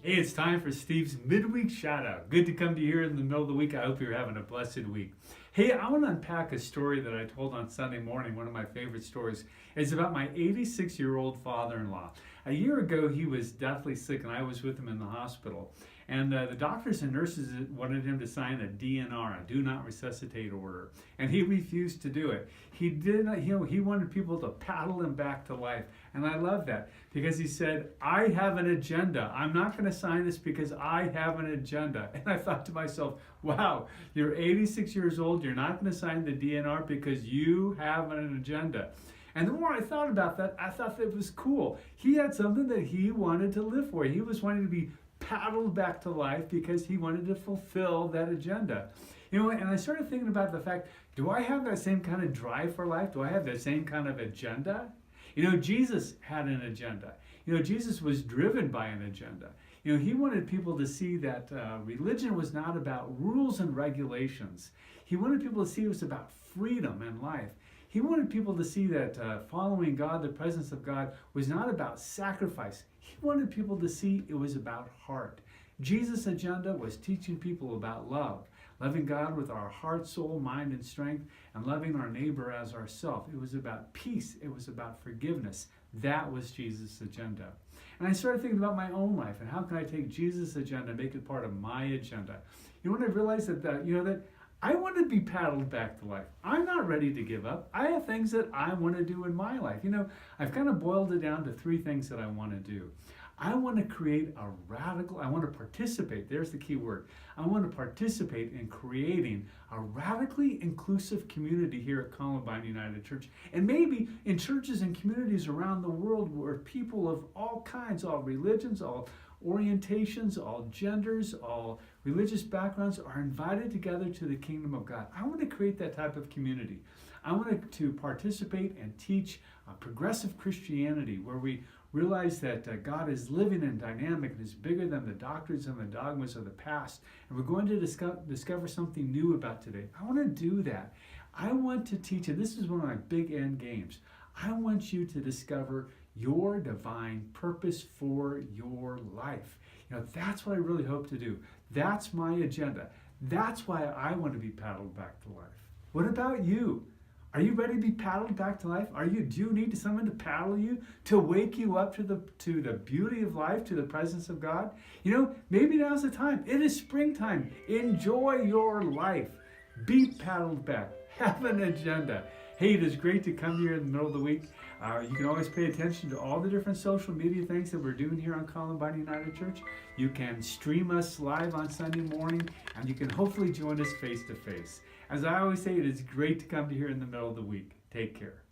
Hey, it's time for Steve's midweek shout out. Good to come to you here in the middle of the week. I hope you're having a blessed week. Hey, I want to unpack a story that I told on Sunday morning, one of my favorite stories. It's about my 86-year-old father-in-law. A year ago, he was deathly sick, and I was with him in the hospital. And the doctors and nurses wanted him to sign a DNR, a Do Not Resuscitate order, and he refused to do it. He did not, he wanted people to paddle him back to life, and I love that because he said, "I have an agenda. I'm not going to sign this because I have an agenda." And I thought to myself, wow, you're 86 years old. You're not going to sign the DNR because you have an agenda. And the more I thought about that, I thought that it was cool. He had something that he wanted to live for. He was wanting to be paddled back to life because he wanted to fulfill that agenda. You know, and I started thinking about the fact, do I have that same kind of drive for life? Do I have that same kind of agenda? You know, Jesus had an agenda. You know, Jesus was driven by an agenda. You know, he wanted people to see that religion was not about rules and regulations. He wanted people to see it was about freedom and life. He wanted people to see that following God, the presence of God, was not about sacrifice. He wanted people to see it was about heart. Jesus' agenda was teaching people about love, loving God with our heart, soul, mind, and strength, and loving our neighbor as ourselves. It was about peace. It was about forgiveness. That was Jesus' agenda. And I started thinking about my own life and how can I take Jesus' agenda and make it part of my agenda. You know, when I realized that I want to be paddled back to life. I'm not ready to give up. I have things that I want to do in my life. You know, I've kind of boiled it down to three things that I want to do. I want to create I want to participate, there's the key word. I want to participate in creating a radically inclusive community here at Columbine United Church, and maybe in churches and communities around the world where people of all kinds, all religions, all orientations, all genders, all religious backgrounds are invited together to the kingdom of God. I want to create that type of community. I want to participate and teach progressive Christianity where we realize that God is living and dynamic and is bigger than the doctrines and the dogmas of the past. And we're going to discover something new about today. I want to do that. I want to teach, and this is one of my big end games. I want you to discover your divine purpose for your life. You know, that's what I really hope to do. That's my agenda. That's why I want to be paddled back to life. What about you? Are you ready to be paddled back to life? Do you need someone to paddle you, to wake you up to the beauty of life, to the presence of God? You know, maybe now's the time. It is springtime. Enjoy your life. Be paddled back. Have an agenda. Hey, it is great to come here in the middle of the week. You can always pay attention to all the different social media things that we're doing here on Columbine United Church. You can stream us live on Sunday morning, and you can hopefully join us face to face. As I always say, it is great to come to here in the middle of the week. Take care.